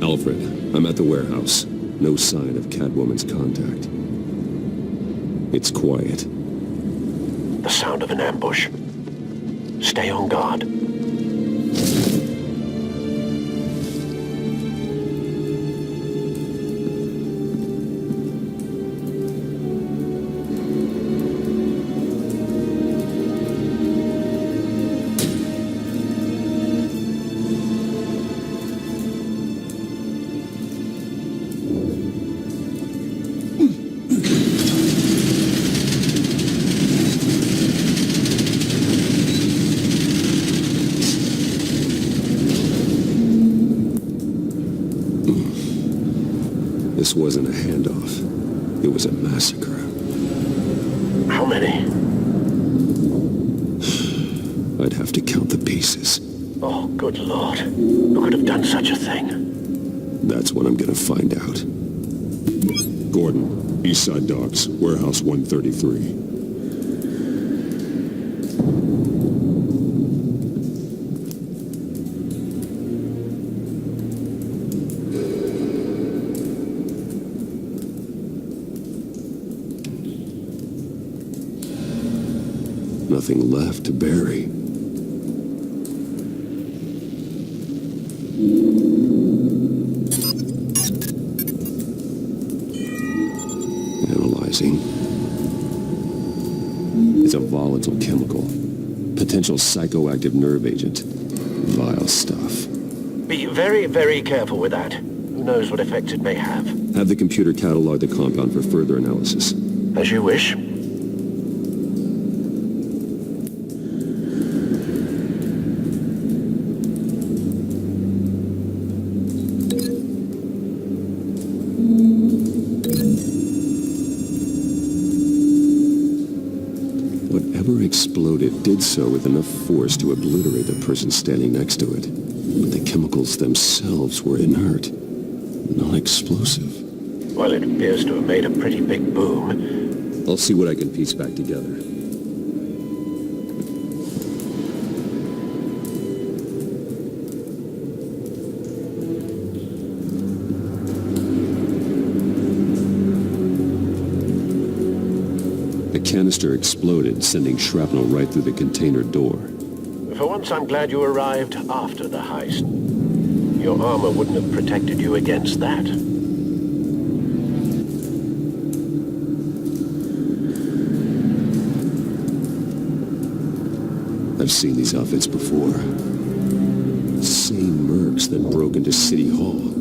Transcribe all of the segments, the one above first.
Alfred, I'm at the warehouse. No sign of Catwoman's contact. It's quiet. The sound of an ambush. Stay on guard. This wasn't a handoff. It was a massacre. How many? I'd have to count the pieces. Oh, good Lord. Who could have done such a thing? That's what I'm gonna find out. Gordon, Eastside Docks, Warehouse 133. Nothing left to bury. Analyzing. It's a volatile chemical. Potential psychoactive nerve agent. Vile stuff. Be very, very careful with that. Who knows what effects it may have. Have the computer catalog the compound for further analysis. As you wish. Exploded did so with enough force to obliterate the person standing next to it. But the chemicals themselves were inert, non-explosive. Well, it appears to have made a pretty big boom. I'll see what I can piece back together. The canister exploded, sending shrapnel right through the container door. For once, I'm glad you arrived after the heist. Your armor wouldn't have protected you against that. I've seen these outfits before. Same mercs that broke into City Hall.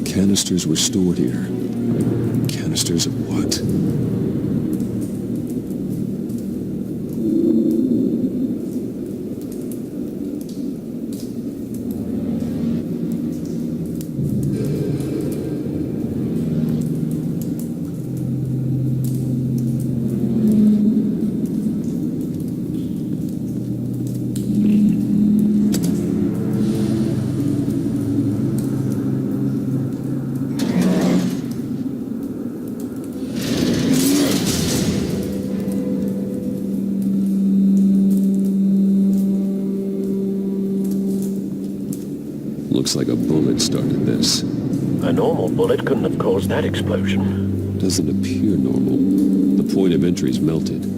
Canisters were stored here. Canisters of what? Looks like a bullet started this. A normal bullet couldn't have caused that explosion. Doesn't appear normal. The point of entry's melted.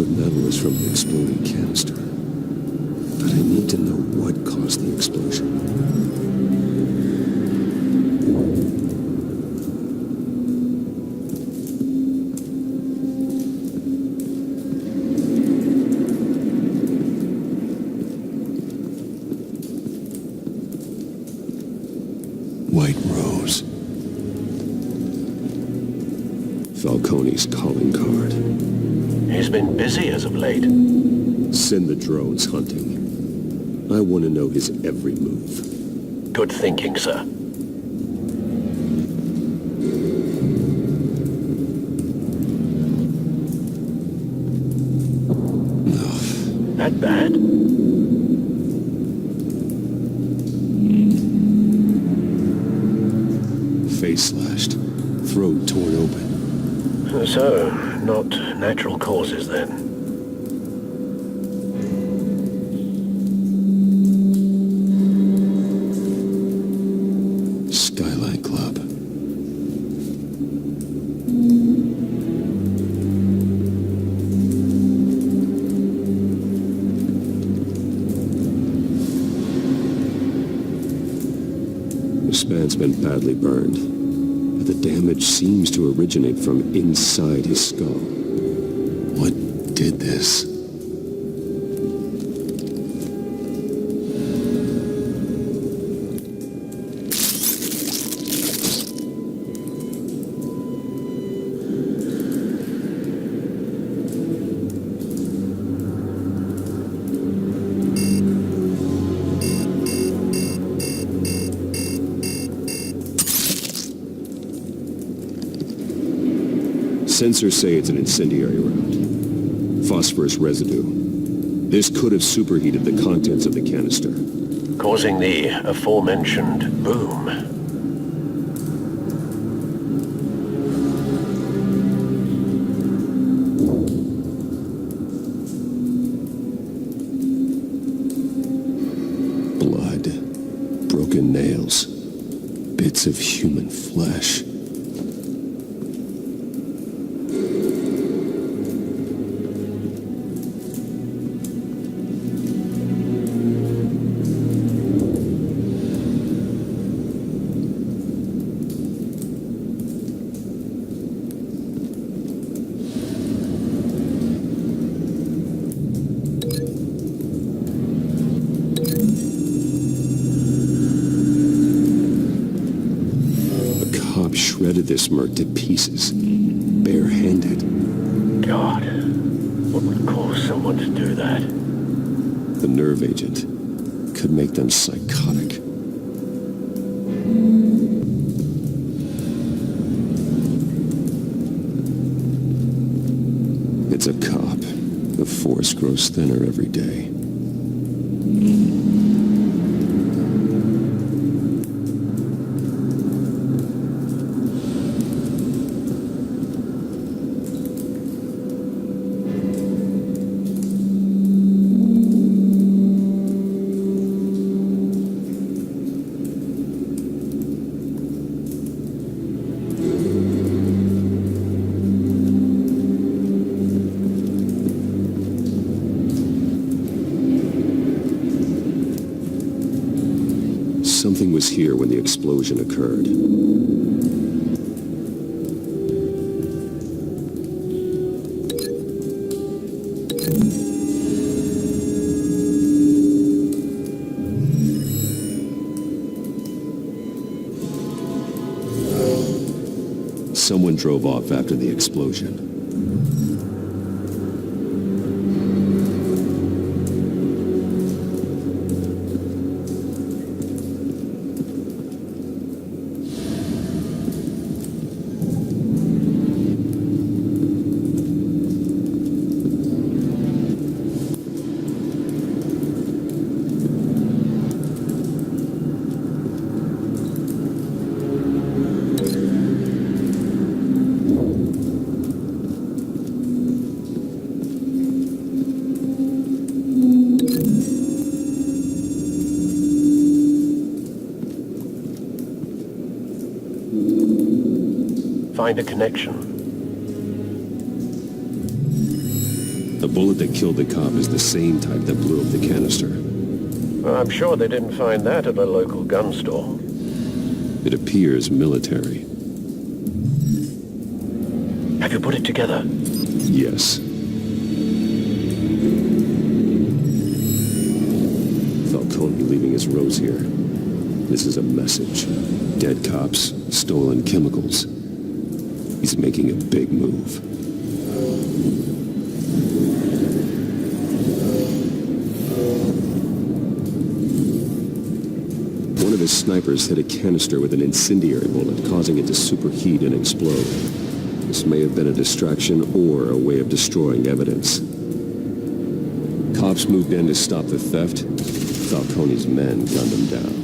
of metal is from the exploding canister. But I need to know what caused the explosion. White Rose. Falcone's calling card. He's been busy as of late. Send the drones hunting. I want to know his every move. Good thinking, sir. That bad? Face slashed, throat torn open. So, not natural causes then. Skyline Club. The span's been badly burned, but the damage seems to originate from inside his skull. What did this? Sensors say it's an incendiary round. Phosphorus residue. This could have superheated the contents of the canister. Causing the aforementioned boom. Blood. Broken nails. Bits of human flesh. Shredded this merc to pieces, barehanded. God, what would cause someone to do that? The nerve agent could make them psychotic. It's a cop. The force grows thinner every day. Something was here when the explosion occurred. Someone drove off after the explosion. Find a connection. The bullet that killed the cop is the same type that blew up the canister. Well, I'm sure they didn't find that at a local gun store. It appears military. Have you put it together? Yes. Falcone leaving his rose here. This is a message. Dead cops, stolen chemicals. He's making a big move. One of his snipers hit a canister with an incendiary bullet, causing it to superheat and explode. This may have been a distraction or a way of destroying evidence. Cops moved in to stop the theft. Falcone's men gunned him down.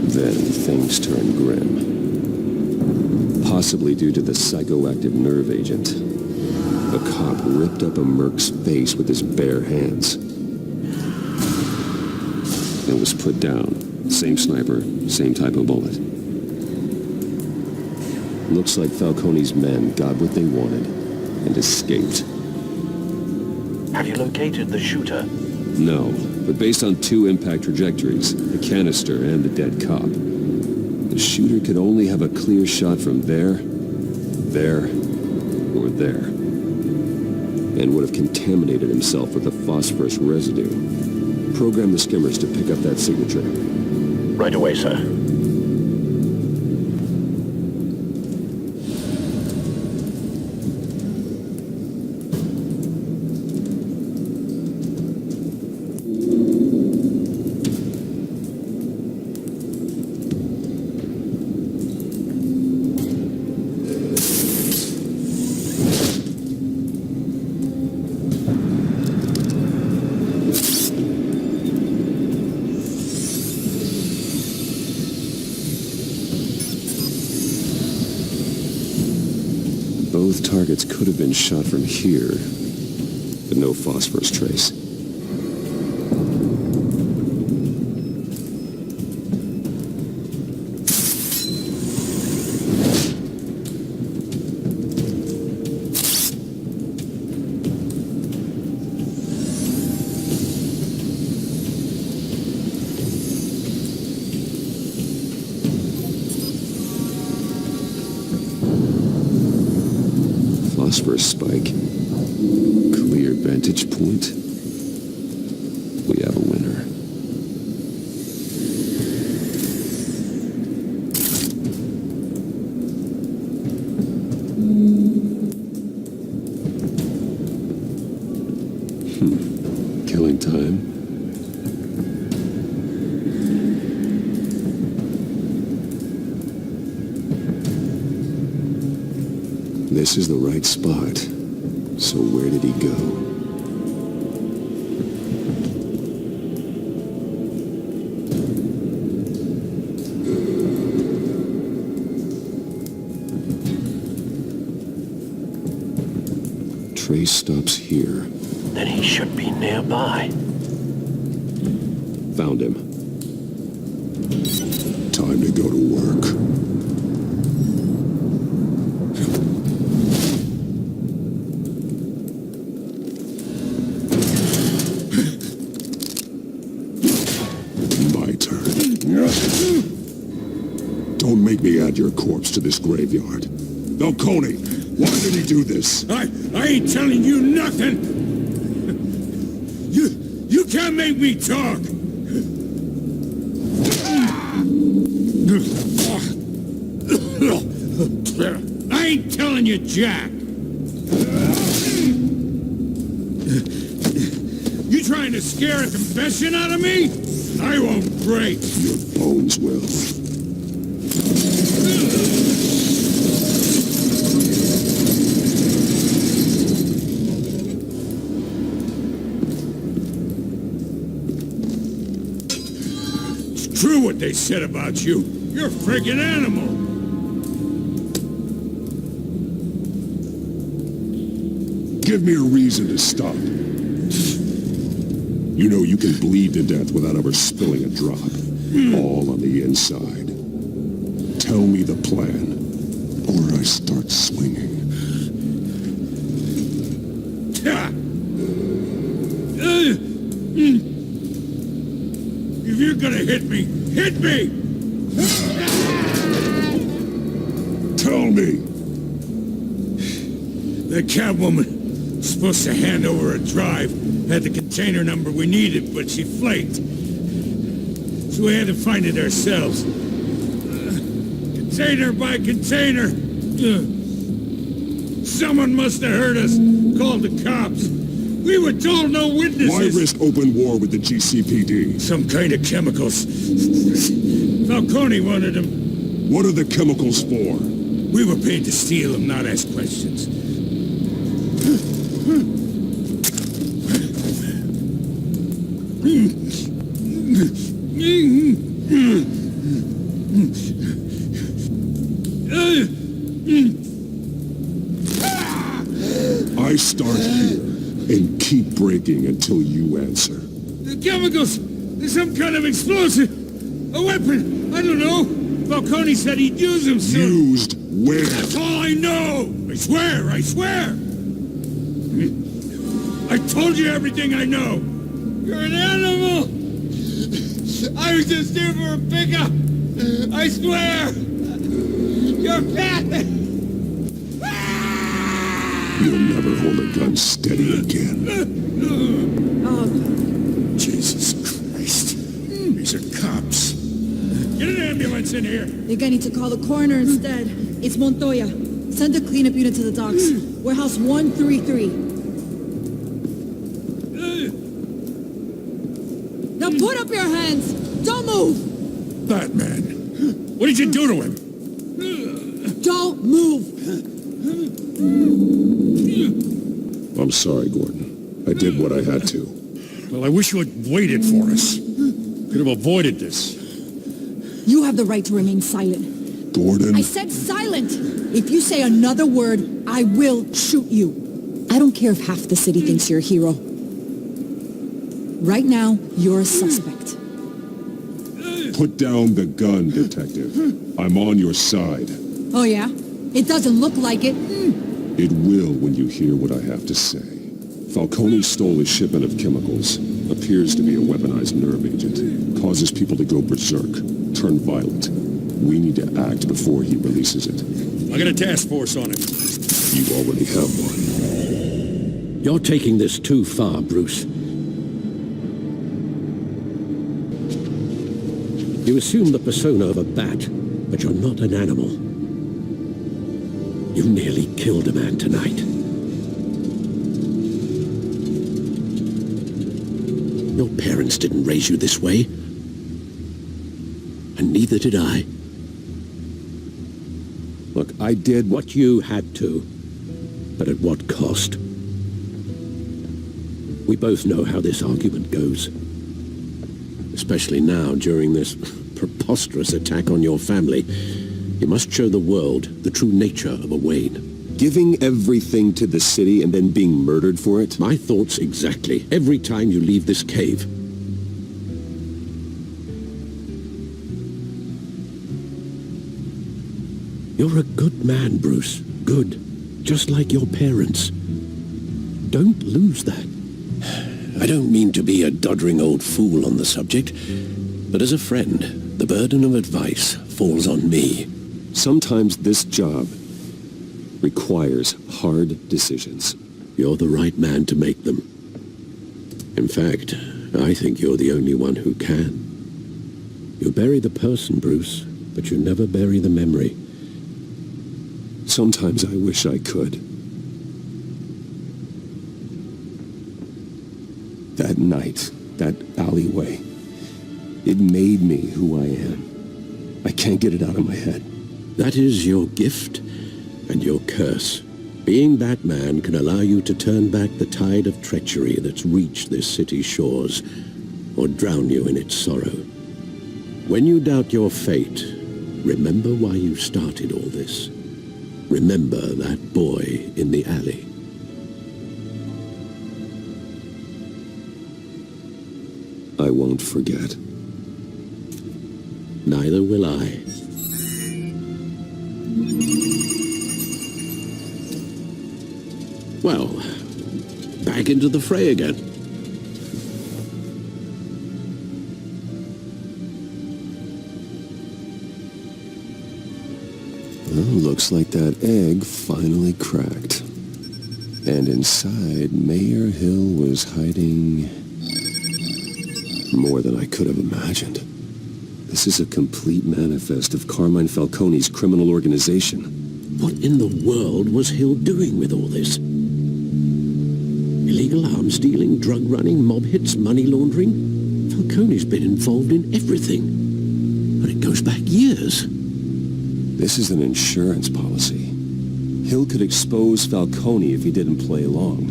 Then things turned grim. Possibly due to the psychoactive nerve agent. A cop ripped up a merc's face with his bare hands. It was put down. Same sniper, same type of bullet. Looks like Falcone's men got what they wanted and escaped. Have you located the shooter? No, but based on 2 impact trajectories, the canister and the dead cop, the shooter could only have a clear shot from there, or there, and would have contaminated himself with the phosphorus residue. Program the skimmers to pick up that signature. Right away, sir. Both targets could have been shot from here, but no phosphorus trace. Phosphorus spike. Clear vantage point. We have a winner. Killing time. This is the right spot. So where did he go? Trace stops here. Then he should be nearby. Found him. Time to go to work. Don't make me add your corpse to this graveyard. Falcone, why did he do this? I ain't telling you nothing! You can't make me talk! I ain't telling you jack! You trying to scare a confession out of me? I won't break! Your bones will. It's true what they said about you. You're a friggin' animal. Give me a reason to stop. You know you can bleed to death without ever spilling a drop. All on the inside. Tell me the plan, or I start swinging. If you're gonna hit me, hit me! Tell me! The Catwoman was supposed to hand over a drive, had the container number we needed, but she flaked. So we had to find it ourselves. Container by container. Someone must have heard us, called the cops. We were told no witnesses. Why risk open war with the GCPD? Some kind of chemicals. Falcone wanted them. What are the chemicals for? We were paid to steal them, not ask questions. I start here and keep breaking until you answer. The chemicals! There's some kind of explosive! A weapon! I don't know! Falcone said he'd use them soon! Used where? That's all I know! I swear! I swear! I told you everything I know! You're an animal! I was just here for a pickup! I swear! You're fat! You'll never hold a gun steady again. Jesus Christ. These are cops. Get an ambulance in here. Think I need to call the coroner instead. It's Montoya. Send a cleanup unit to the docks. Warehouse 133. Now put up your hands! Don't move! Batman. What did you do to him? Don't move! I'm sorry, Gordon. I did what I had to. Well, I wish you had waited for us. Could have avoided this. You have the right to remain silent. Gordon? I said silent! If you say another word, I will shoot you. I don't care if half the city thinks you're a hero. Right now, you're a suspect. Put down the gun, Detective. I'm on your side. Oh yeah? It doesn't look like it. It will when you hear what I have to say. Falcone stole a shipment of chemicals. Appears to be a weaponized nerve agent. Causes people to go berserk. Turn violent. We need to act before he releases it. I got a task force on it. You already have one. You're taking this too far, Bruce. You assume the persona of a bat, but you're not an animal. You nearly killed a man tonight. Your parents didn't raise you this way. And neither did I. Look, I did what you had to, but at what cost? We both know how this argument goes. Especially now, during this preposterous attack on your family. You must show the world the true nature of a Wayne. Giving everything to the city and then being murdered for it? My thoughts exactly. Every time you leave this cave. You're a good man, Bruce. Good. Just like your parents. Don't lose that. I don't mean to be a doddering old fool on the subject, but as a friend, the burden of advice falls on me. Sometimes this job requires hard decisions. You're the right man to make them. In fact, I think you're the only one who can. You bury the person, Bruce, but you never bury the memory. Sometimes I wish I could. That night, that alleyway, it made me who I am. I can't get it out of my head. That is your gift and your curse. Being Batman can allow you to turn back the tide of treachery that's reached this city's shores, or drown you in its sorrow. When you doubt your fate, remember why you started all this. Remember that boy in the alley. I won't forget. Neither will I. Well, back into the fray again. Well, looks like that egg finally cracked. And inside, Mayor Hill was hiding more than I could have imagined. This is a complete manifest of Carmine Falcone's criminal organization. What in the world was Hill doing with all this? Illegal arms dealing, drug running, mob hits, money laundering? Falcone's been involved in everything. And it goes back years. This is an insurance policy. Hill could expose Falcone if he didn't play along.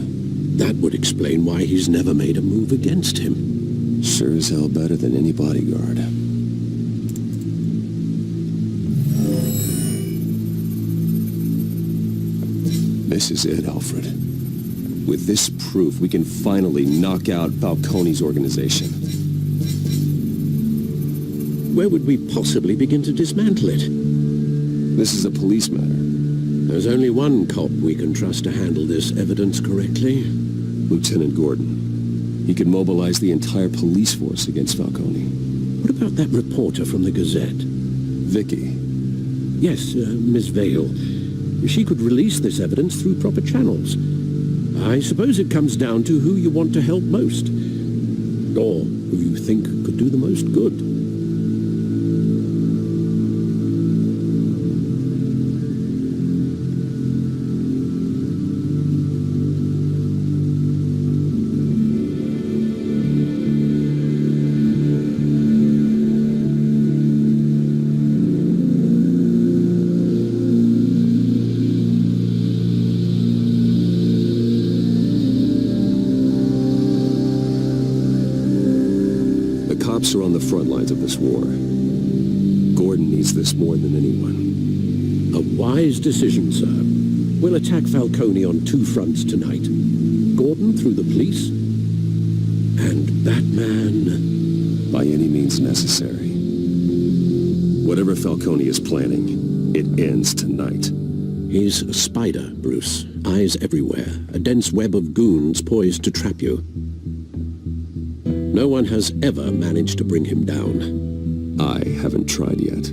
That would explain why he's never made a move against him. Sure as hell better than any bodyguard. This is it, Alfred. With this proof, we can finally knock out Falcone's organization. Where would we possibly begin to dismantle it? This is a police matter. There's only one cop we can trust to handle this evidence correctly. Lieutenant Gordon. He could mobilize the entire police force against Falcone. What about that reporter from the Gazette? Vicky. Yes, Miss Vale. She could release this evidence through proper channels. I suppose it comes down to who you want to help most. Or who you think could do the most good. Are on the front lines of this war. Gordon needs this more than anyone. A wise decision, sir. We'll attack Falcone on two fronts tonight. Gordon through the police, and Batman... by any means necessary. Whatever Falcone is planning, it ends tonight. He's a spider, Bruce. Eyes everywhere. A dense web of goons poised to trap you. No one has ever managed to bring him down. I haven't tried yet.